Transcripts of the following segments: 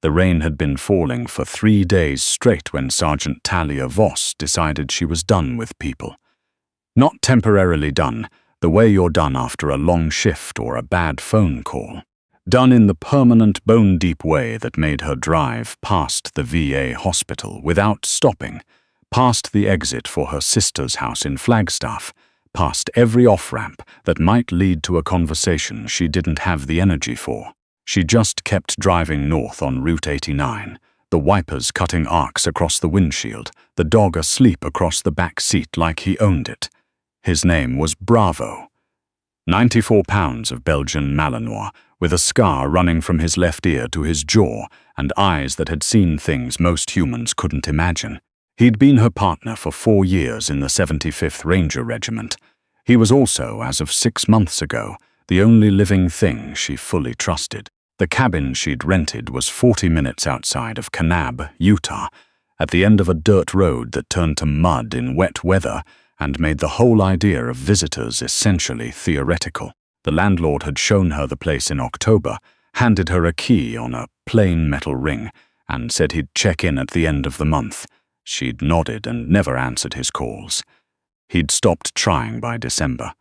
The rain had been falling for 3 days straight when Sergeant Talia Voss decided she was done with people. Not temporarily done, the way you're done after a long shift or a bad phone call. Done in the permanent bone-deep way that made her drive past the VA hospital without stopping, past the exit for her sister's house in Flagstaff, past every off-ramp that might lead to a conversation she didn't have the energy for. She just kept driving north on Route 89, the wipers cutting arcs across the windshield, the dog asleep across the back seat like he owned it. His name was Bravo. 94 pounds of Belgian Malinois, with a scar running from his left ear to his jaw and eyes that had seen things most humans couldn't imagine. He'd been her partner for 4 years in the 75th Ranger Regiment. He was also, as of 6 months ago, the only living thing she fully trusted. The cabin she'd rented was 40 minutes outside of Kanab, Utah, at the end of a dirt road that turned to mud in wet weather and made the whole idea of visitors essentially theoretical. The landlord had shown her the place in October, handed her a key on a plain metal ring, and said he'd check in at the end of the month. She'd nodded and never answered his calls. He'd stopped trying by December.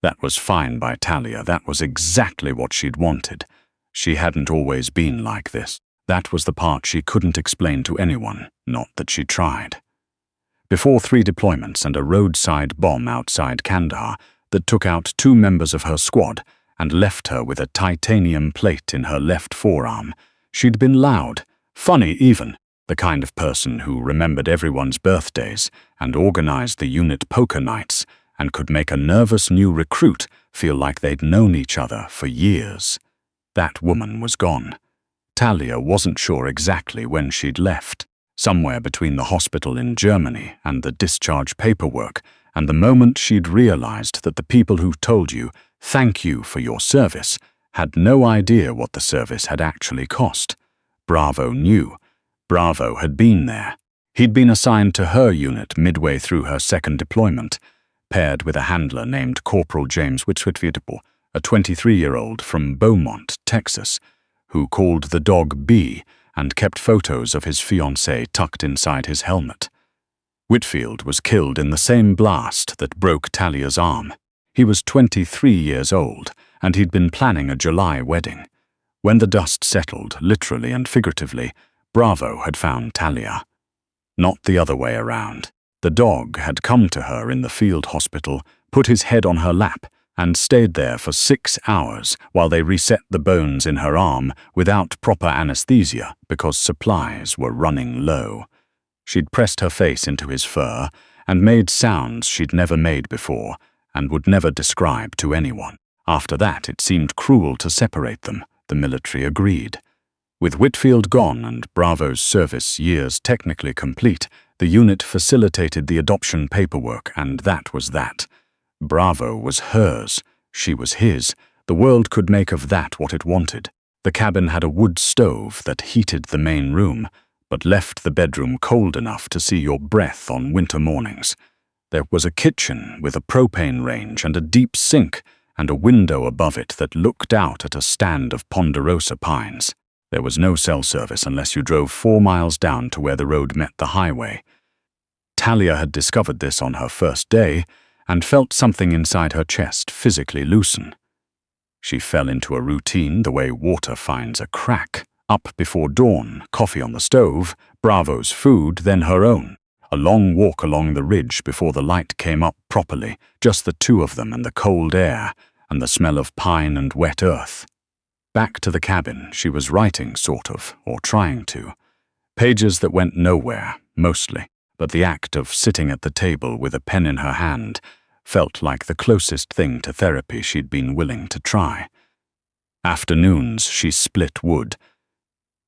That was fine by Talia. That was exactly what she'd wanted. She hadn't always been like this. That was the part she couldn't explain to anyone, not that she tried. Before 3 deployments and a roadside bomb outside Kandahar that took out 2 members of her squad and left her with a titanium plate in her left forearm, she'd been loud, funny even, the kind of person who remembered everyone's birthdays and organized the unit poker nights and could make a nervous new recruit feel like they'd known each other for years. That woman was gone. Talia wasn't sure exactly when she'd left. Somewhere between the hospital in Germany and the discharge paperwork and the moment she'd realized that the people who told you, "Thank you for your service," had no idea what the service had actually cost. Bravo knew. Bravo had been there. He'd been assigned to her unit midway through her 2nd deployment, paired with a handler named Corporal James Whitwitvitable, a 23-year-old from Beaumont, Texas, who called the dog B and kept photos of his fiancée tucked inside his helmet. Whitfield was killed in the same blast that broke Talia's arm. He was 23 years old, and he'd been planning a July wedding. When the dust settled, literally and figuratively, Bravo had found Talia. Not the other way around. The dog had come to her in the field hospital, put his head on her lap, and stayed there for 6 hours while they reset the bones in her arm without proper anesthesia because supplies were running low. She'd pressed her face into his fur and made sounds she'd never made before and would never describe to anyone. After that, it seemed cruel to separate them, the military agreed. With Whitfield gone and Bravo's service years technically complete, the unit facilitated the adoption paperwork, and that was that. Bravo was hers. She was his. The world could make of that what it wanted. The cabin had a wood stove that heated the main room, but left the bedroom cold enough to see your breath on winter mornings. There was a kitchen with a propane range and a deep sink, and a window above it that looked out at a stand of ponderosa pines. There was no cell service unless you drove 4 miles down to where the road met the highway. Talia had discovered this on her first day, and felt something inside her chest physically loosen. She fell into a routine the way water finds a crack. Up before dawn, coffee on the stove, Bravo's food, then her own. A long walk along the ridge before the light came up properly, just the 2 of them and the cold air, and the smell of pine and wet earth. Back to the cabin, she was writing, sort of, or trying to. Pages that went nowhere, mostly, but the act of sitting at the table with a pen in her hand felt like the closest thing to therapy she'd been willing to try. Afternoons, she split wood.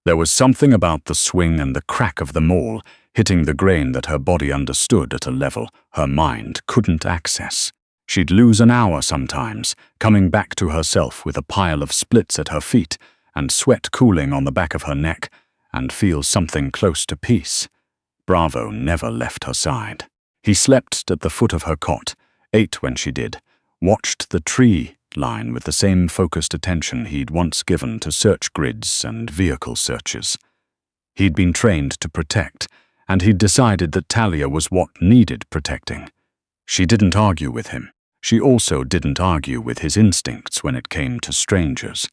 There was something about the swing and the crack of the maul hitting the grain that her body understood at a level her mind couldn't access. She'd lose an hour sometimes, coming back to herself with a pile of splits at her feet and sweat cooling on the back of her neck, and feel something close to peace. Bravo never left her side. He slept at the foot of her cot, ate when she did, watched the tree straight line with the same focused attention he'd once given to search grids and vehicle searches. He'd been trained to protect, and he'd decided that Talia was what needed protecting. She didn't argue with him. She also didn't argue with his instincts when it came to strangers.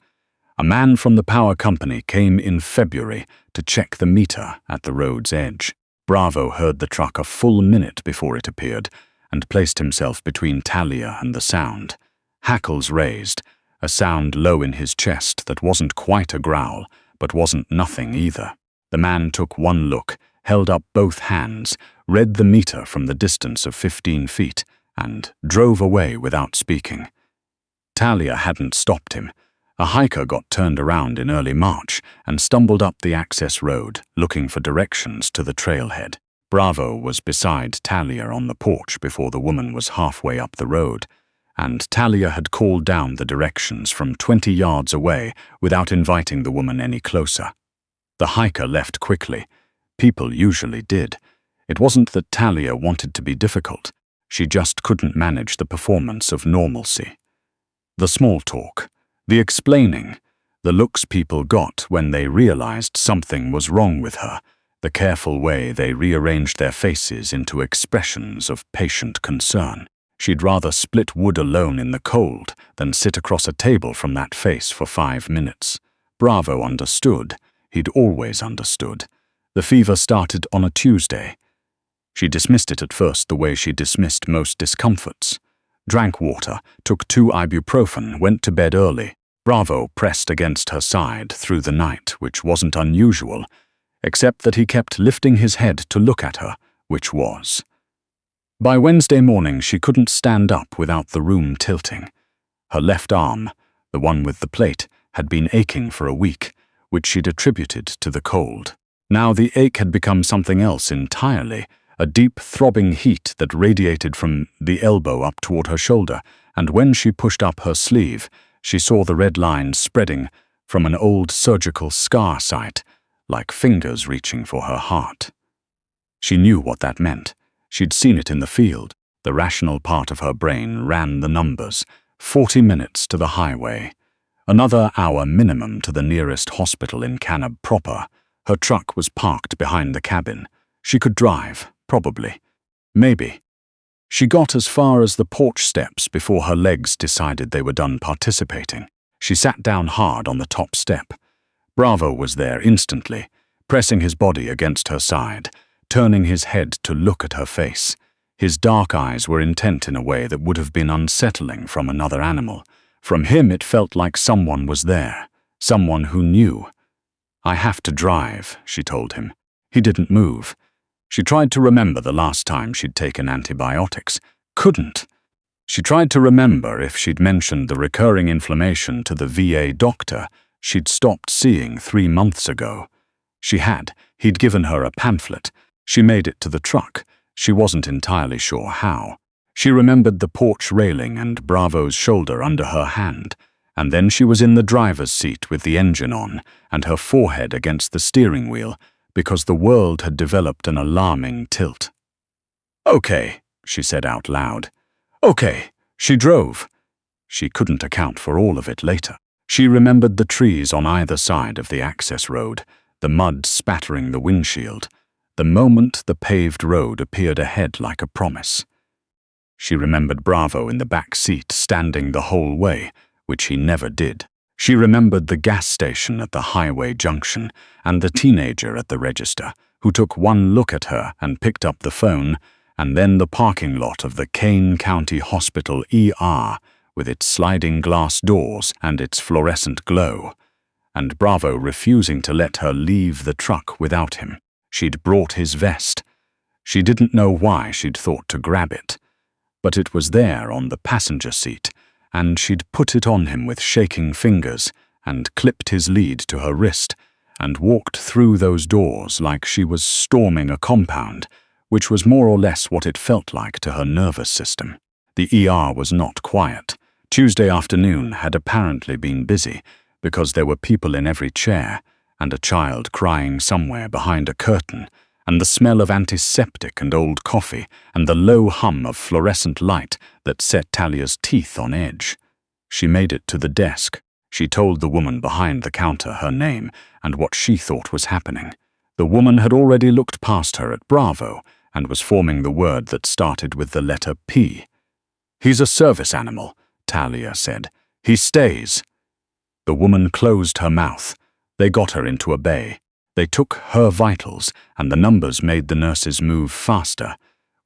A man from the power company came in February to check the meter at the road's edge. Bravo heard the truck a full minute before it appeared and placed himself between Talia and the sound. Hackles raised, a sound low in his chest that wasn't quite a growl, but wasn't nothing either. The man took one look, held up both hands, read the meter from the distance of 15 feet, and drove away without speaking. Talia hadn't stopped him. A hiker got turned around in early March and stumbled up the access road, looking for directions to the trailhead. Bravo was beside Talia on the porch before the woman was halfway up the road, and Talia had called down the directions from 20 yards away without inviting the woman any closer. The hiker left quickly. People usually did. It wasn't that Talia wanted to be difficult. She just couldn't manage the performance of normalcy. The small talk, the explaining, the looks people got when they realized something was wrong with her, the careful way they rearranged their faces into expressions of patient concern. She'd rather split wood alone in the cold than sit across a table from that face for 5 minutes. Bravo understood. He'd always understood. The fever started on a Tuesday. She dismissed it at first the way she dismissed most discomforts. Drank water, took 2 ibuprofen, went to bed early. Bravo pressed against her side through the night, which wasn't unusual, except that he kept lifting his head to look at her, which was. By Wednesday morning, she couldn't stand up without the room tilting. Her left arm, the one with the plate, had been aching for a week, which she'd attributed to the cold. Now the ache had become something else entirely, a deep throbbing heat that radiated from the elbow up toward her shoulder, and when she pushed up her sleeve, she saw the red lines spreading from an old surgical scar site, like fingers reaching for her heart. She knew what that meant. She'd seen it in the field. The rational part of her brain ran the numbers. 40 minutes to the highway. Another hour minimum to the nearest hospital in Canab proper. Her truck was parked behind the cabin. She could drive, probably. Maybe. She got as far as the porch steps before her legs decided they were done participating. She sat down hard on the top step. Bravo was there instantly, pressing his body against her side, turning his head to look at her face. His dark eyes were intent in a way that would have been unsettling from another animal. From him it felt like someone was there, someone who knew. "I have to drive," she told him. He didn't move. She tried to remember the last time she'd taken antibiotics. Couldn't. She tried to remember if she'd mentioned the recurring inflammation to the VA doctor she'd stopped seeing 3 months ago. She had. He'd given her a pamphlet. She made it to the truck. She wasn't entirely sure how. She remembered the porch railing and Bravo's shoulder under her hand, and then she was in the driver's seat with the engine on and her forehead against the steering wheel because the world had developed an alarming tilt. "Okay," she said out loud. "Okay." She drove. She couldn't account for all of it later. She remembered the trees on either side of the access road, the mud spattering the windshield, the moment the paved road appeared ahead like a promise. She remembered Bravo in the back seat standing the whole way, which he never did. She remembered the gas station at the highway junction and the teenager at the register, who took one look at her and picked up the phone, and then the parking lot of the Kane County Hospital ER with its sliding glass doors and its fluorescent glow, and Bravo refusing to let her leave the truck without him. She'd brought his vest. She didn't know why she'd thought to grab it, but it was there on the passenger seat, and she'd put it on him with shaking fingers and clipped his lead to her wrist and walked through those doors like she was storming a compound, which was more or less what it felt like to her nervous system. The ER was not quiet. Tuesday afternoon had apparently been busy because there were people in every chair and a child crying somewhere behind a curtain, and the smell of antiseptic and old coffee and the low hum of fluorescent light that set Talia's teeth on edge. She made it to the desk. She told the woman behind the counter her name and what she thought was happening. The woman had already looked past her at Bravo and was forming the word that started with the letter P. "He's a service animal," Talia said. "He stays." The woman closed her mouth. They got her into a bay. They took her vitals, and the numbers made the nurses move faster,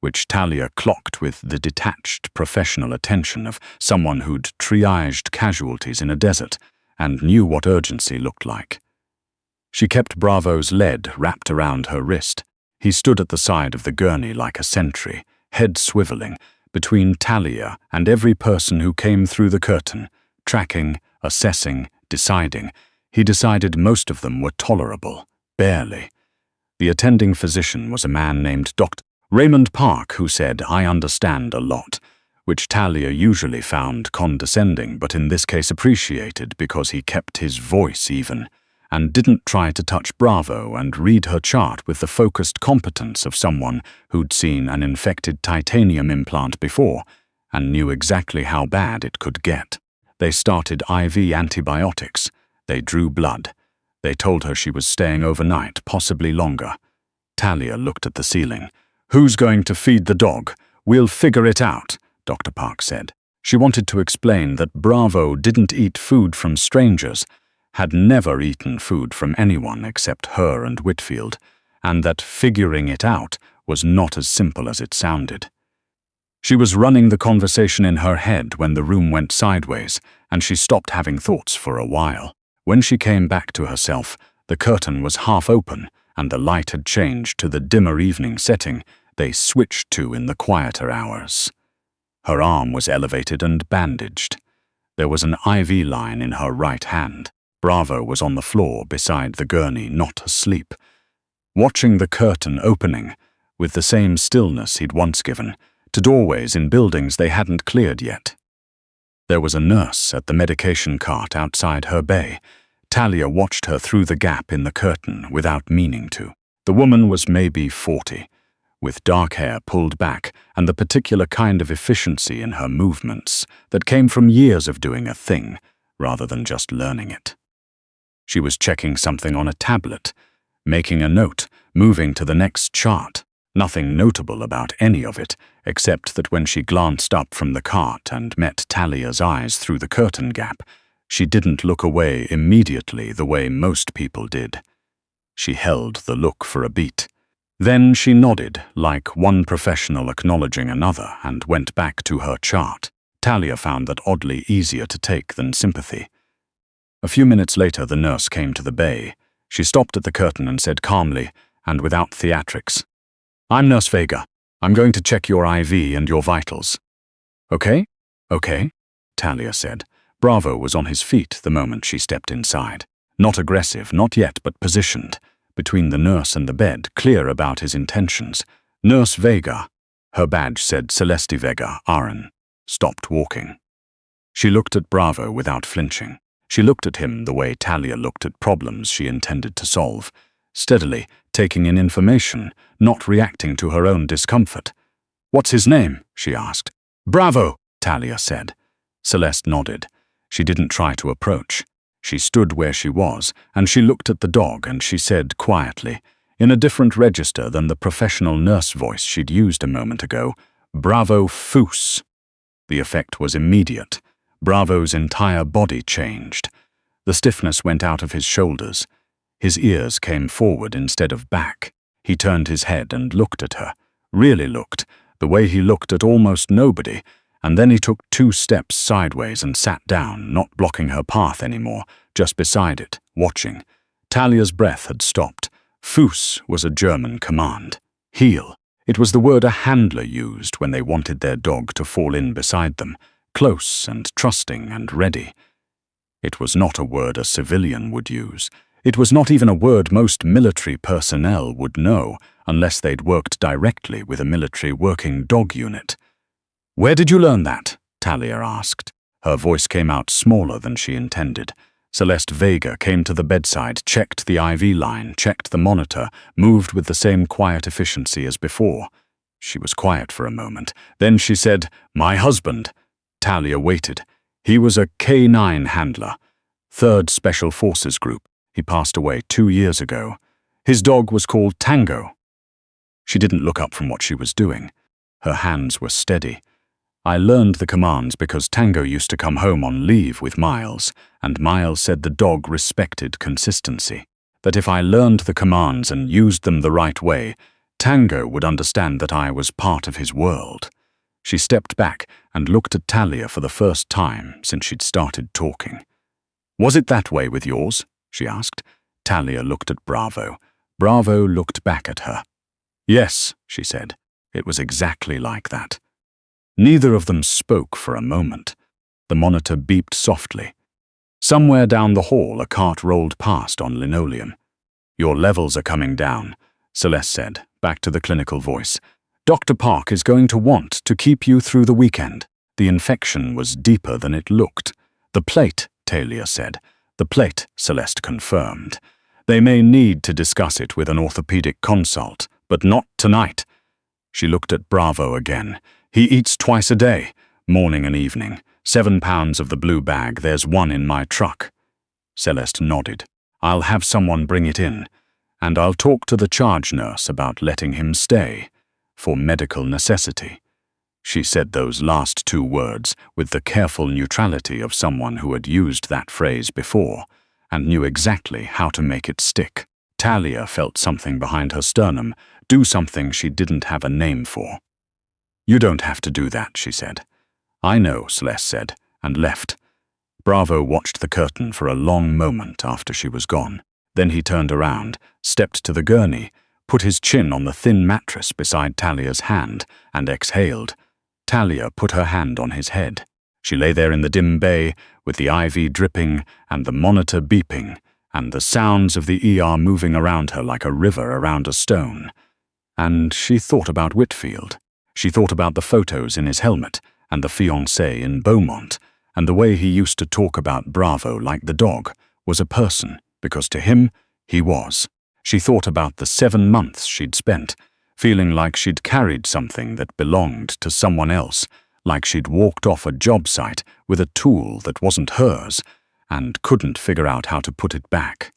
which Talia clocked with the detached professional attention of someone who'd triaged casualties in a desert and knew what urgency looked like. She kept Bravo's lead wrapped around her wrist. He stood at the side of the gurney like a sentry, head swiveling, between Talia and every person who came through the curtain, tracking, assessing, deciding. He decided most of them were tolerable, barely. The attending physician was a man named Dr. Raymond Park, who said, "I understand a lot," which Talia usually found condescending, but in this case appreciated because he kept his voice even, and didn't try to touch Bravo and read her chart with the focused competence of someone who'd seen an infected titanium implant before and knew exactly how bad it could get. They started IV antibiotics. They drew blood. They told her she was staying overnight, possibly longer. Talia looked at the ceiling. "Who's going to feed the dog? We'll figure it out," Dr. Park said. She wanted to explain that Bravo didn't eat food from strangers, had never eaten food from anyone except her and Whitfield, and that figuring it out was not as simple as it sounded. She was running the conversation in her head when the room went sideways, and she stopped having thoughts for a while. When she came back to herself, the curtain was half open, and the light had changed to the dimmer evening setting they switched to in the quieter hours. Her arm was elevated and bandaged. There was an IV line in her right hand. Bravo was on the floor beside the gurney, not asleep, watching the curtain opening, with the same stillness he'd once given, to doorways in buildings they hadn't cleared yet. There was a nurse at the medication cart outside her bay. Talia watched her through the gap in the curtain without meaning to. The woman was maybe 40, with dark hair pulled back and the particular kind of efficiency in her movements that came from years of doing a thing rather than just learning it. She was checking something on a tablet, making a note, moving to the next chart. Nothing notable about any of it, except that when she glanced up from the cart and met Talia's eyes through the curtain gap, she didn't look away immediately the way most people did. She held the look for a beat. Then she nodded, like one professional acknowledging another, and went back to her chart. Talia found that oddly easier to take than sympathy. A few minutes later, the nurse came to the bay. She stopped at the curtain and said calmly, and without theatrics, "I'm Nurse Vega. I'm going to check your IV and your vitals." "Okay? Okay," Talia said. Bravo was on his feet the moment she stepped inside. Not aggressive, not yet, but positioned, between the nurse and the bed, clear about his intentions. Nurse Vega, her badge said Celeste Vega, RN, stopped walking. She looked at Bravo without flinching. She looked at him the way Talia looked at problems she intended to solve, steadily, taking in information, not reacting to her own discomfort. "What's his name?" she asked. "Bravo," Talia said. Celeste nodded. She didn't try to approach. She stood where she was, and she looked at the dog, and she said quietly, in a different register than the professional nurse voice she'd used a moment ago, "Bravo Foos." The effect was immediate. Bravo's entire body changed. The stiffness went out of his shoulders. His ears came forward instead of back. He turned his head and looked at her, really looked, the way he looked at almost nobody, and then he took 2 steps sideways and sat down, not blocking her path anymore, just beside it, watching. Talia's breath had stopped. Fuß was a German command. Heel. It was the word a handler used when they wanted their dog to fall in beside them, close and trusting and ready. It was not a word a civilian would use. It was not even a word most military personnel would know unless they'd worked directly with a military working dog unit. "Where did you learn that?" Talia asked. Her voice came out smaller than she intended. Celeste Vega came to the bedside, checked the IV line, checked the monitor, moved with the same quiet efficiency as before. She was quiet for a moment. Then she said, "My husband." Talia waited. He was a K9 handler, 3rd Special Forces Group. He passed away 2 years ago. His dog was called Tango. She didn't look up from what she was doing. Her hands were steady. I learned the commands because Tango used to come home on leave with Miles, and Miles said the dog respected consistency. That if I learned the commands and used them the right way, Tango would understand that I was part of his world. She stepped back and looked at Talia for the first time since she'd started talking. "Was it that way with yours?" she asked. Talia looked at Bravo. Bravo looked back at her. "Yes," she said. "It was exactly like that." Neither of them spoke for a moment. The monitor beeped softly. Somewhere down the hall, a cart rolled past on linoleum. "Your levels are coming down," Celeste said, back to the clinical voice. "Dr. Park is going to want to keep you through the weekend." The infection was deeper than it looked. "The plate," Talia said. "The plate," Celeste confirmed. "They may need to discuss it with an orthopedic consult, but not tonight." She looked at Bravo again. "He eats twice a day, morning and evening. 7 pounds of the blue bag, there's one in my truck." Celeste nodded. "I'll have someone bring it in, and I'll talk to the charge nurse about letting him stay, for medical necessity." She said those last 2 words with the careful neutrality of someone who had used that phrase before, and knew exactly how to make it stick. Talia felt something behind her sternum, do something she didn't have a name for. "You don't have to do that," she said. "I know," Celeste said, and left. Bravo watched the curtain for a long moment after she was gone. Then he turned around, stepped to the gurney, put his chin on the thin mattress beside Talia's hand, and exhaled. Talia put her hand on his head. She lay there in the dim bay, with the IV dripping and the monitor beeping, and the sounds of the ER moving around her like a river around a stone. And she thought about Whitfield. She thought about the photos in his helmet, and the fiancée in Beaumont, and the way he used to talk about Bravo like the dog was a person, because to him, he was. She thought about the 7 months she'd spent, feeling like she'd carried something that belonged to someone else, like she'd walked off a job site with a tool that wasn't hers, and couldn't figure out how to put it back.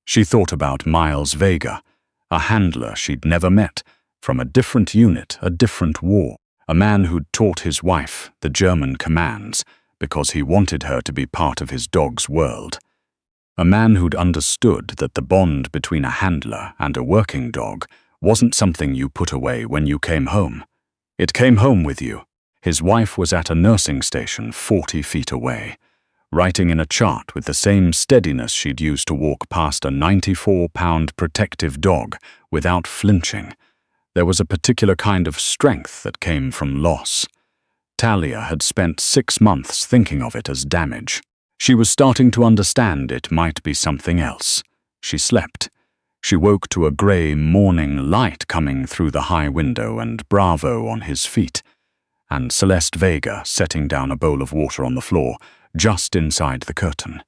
She thought about Miles Vega, a handler she'd never met, from a different unit, a different war, a man who'd taught his wife the German commands because he wanted her to be part of his dog's world. A man who'd understood that the bond between a handler and a working dog wasn't something you put away when you came home. It came home with you. His wife was at a nursing station 40 feet away, writing in a chart with the same steadiness she'd used to walk past a 94-pound protective dog without flinching. There was a particular kind of strength that came from loss. Talia had spent 6 months thinking of it as damage. She was starting to understand it might be something else. She slept. She woke to a grey morning light coming through the high window and Bravo on his feet, and Celeste Vega setting down a bowl of water on the floor just inside the curtain.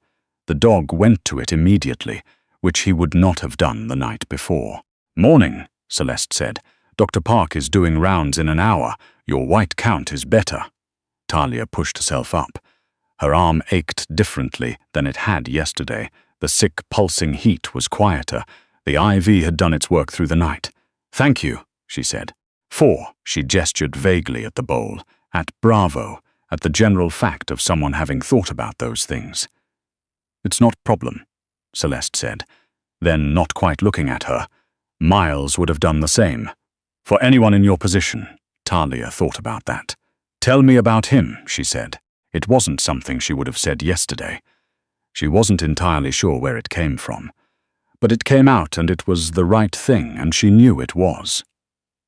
The dog went to it immediately, which he would not have done the night before. "Morning," Celeste said. "Dr. Park is doing rounds in an hour. Your white count is better." Talia pushed herself up. Her arm ached differently than it had yesterday. The sick, pulsing heat was quieter. The IV had done its work through the night. "Thank you," she said. "4," she gestured vaguely at the bowl, at Bravo, at the general fact of someone having thought about those things. "It's not a problem," Celeste said. Then, not quite looking at her, "Miles would have done the same. For anyone in your position." Talia thought about that. "Tell me about him," she said. It wasn't something she would have said yesterday. She wasn't entirely sure where it came from. But it came out and it was the right thing, and she knew it was.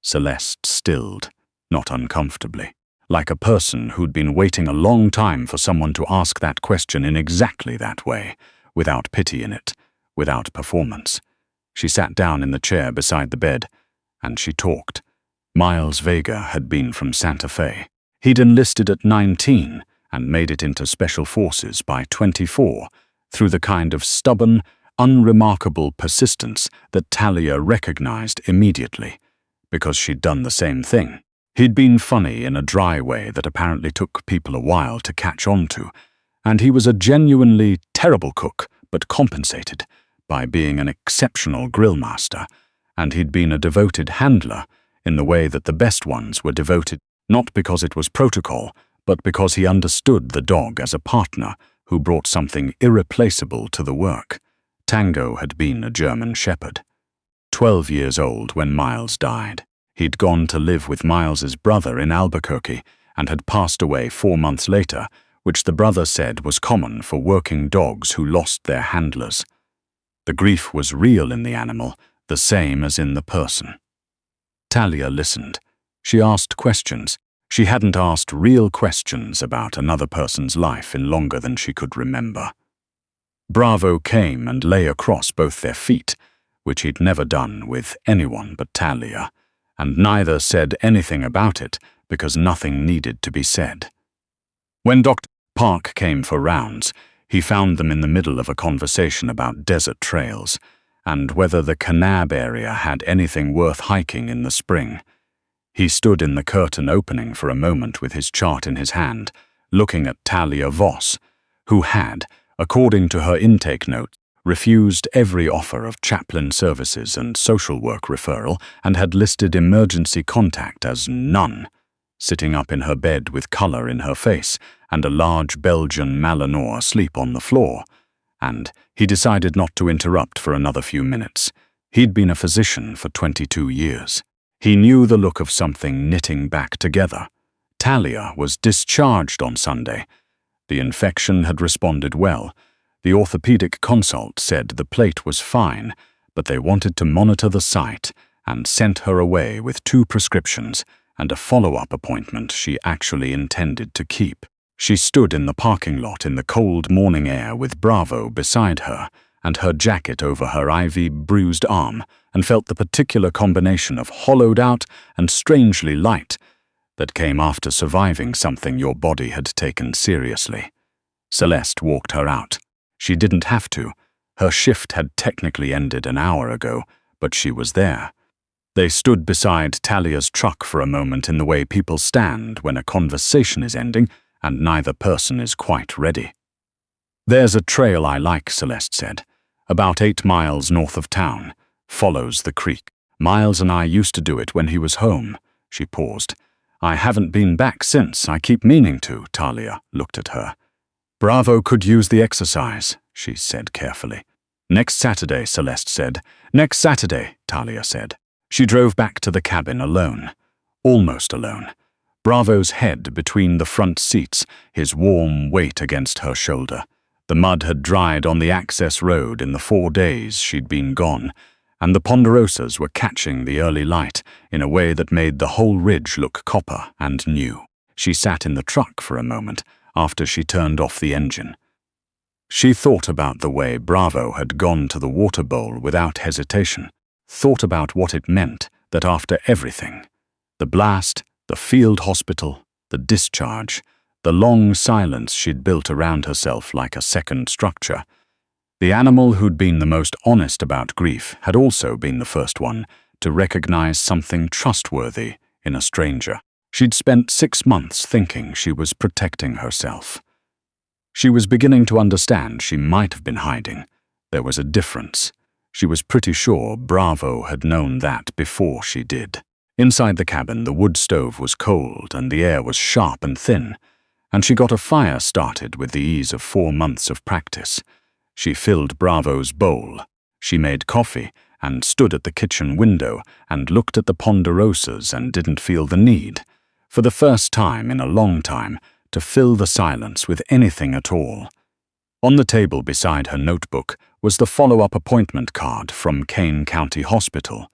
Celeste stilled, not uncomfortably, like a person who'd been waiting a long time for someone to ask that question in exactly that way, without pity in it, without performance. She sat down in the chair beside the bed, and she talked. Miles Vega had been from Santa Fe. He'd enlisted at 19 and made it into Special Forces by 24, through the kind of stubborn, unremarkable persistence that Talia recognized immediately, because she'd done the same thing. He'd been funny in a dry way that apparently took people a while to catch on to, and he was a genuinely terrible cook, but compensated by being an exceptional grill master, and he'd been a devoted handler in the way that the best ones were devoted, not because it was protocol, but because he understood the dog as a partner who brought something irreplaceable to the work. Tango had been a German shepherd. 12 years old when Miles died. He'd gone to live with Miles's brother in Albuquerque and had passed away 4 months later, which the brother said was common for working dogs who lost their handlers. The grief was real in the animal, the same as in the person. Talia listened. She asked questions. She hadn't asked real questions about another person's life in longer than she could remember. Bravo came and lay across both their feet, which he'd never done with anyone but Talia, and neither said anything about it because nothing needed to be said. When Dr. Park came for rounds, he found them in the middle of a conversation about desert trails and whether the Kanab area had anything worth hiking in the spring. He stood in the curtain opening for a moment with his chart in his hand, looking at Talia Voss, who had, according to her intake note, refused every offer of chaplain services and social work referral and had listed emergency contact as none, sitting up in her bed with colour in her face and a large Belgian Malinois asleep on the floor, and he decided not to interrupt for another few minutes. He'd been a physician for 22 years. He knew the look of something knitting back together. Talia was discharged on Sunday. The infection had responded well. The orthopedic consult said the plate was fine, but they wanted to monitor the site and sent her away with 2 prescriptions and a follow-up appointment she actually intended to keep. She stood in the parking lot in the cold morning air with Bravo beside her and her jacket over her bruised arm, and felt the particular combination of hollowed out and strangely light that came after surviving something your body had taken seriously. Celeste walked her out. She didn't have to. Her shift had technically ended an hour ago, but she was there. They stood beside Talia's truck for a moment in the way people stand when a conversation is ending and neither person is quite ready. "There's a trail I like," Celeste said. "About 8 miles north of town. Follows the creek. Miles and I used to do it when he was home." She paused. "I haven't been back since. I keep meaning to." Talia looked at her. "Bravo could use the exercise," she said carefully. "Next Saturday," Celeste said. "Next Saturday," Talia said. She drove back to the cabin alone. Almost alone. Bravo's head between the front seats, his warm weight against her shoulder. The mud had dried on the access road in the 4 days she'd been gone, and the ponderosas were catching the early light in a way that made the whole ridge look copper and new. She sat in the truck for a moment after she turned off the engine. She thought about the way Bravo had gone to the water bowl without hesitation, thought about what it meant that after everything, the blast, the field hospital, the discharge, the long silence she'd built around herself like a second structure, the animal who'd been the most honest about grief had also been the first one to recognize something trustworthy in a stranger. She'd spent 6 months thinking she was protecting herself. She was beginning to understand she might have been hiding. There was a difference. She was pretty sure Bravo had known that before she did. Inside the cabin, the wood stove was cold and the air was sharp and thin, and she got a fire started with the ease of 4 months of practice. She filled Bravo's bowl. She made coffee and stood at the kitchen window and looked at the ponderosas and didn't feel the need, for the first time in a long time, to fill the silence with anything at all. On the table beside her notebook was the follow-up appointment card from Kane County Hospital.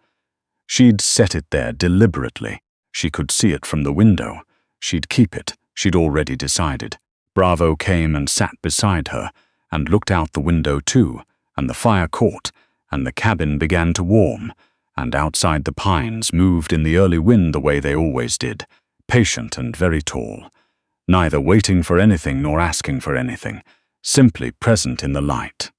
She'd set it there deliberately. She could see it from the window. She'd keep it, she'd already decided. Bravo came and sat beside her and looked out the window too, and the fire caught, and the cabin began to warm, and outside the pines moved in the early wind the way they always did, patient and very tall, neither waiting for anything nor asking for anything, simply present in the light.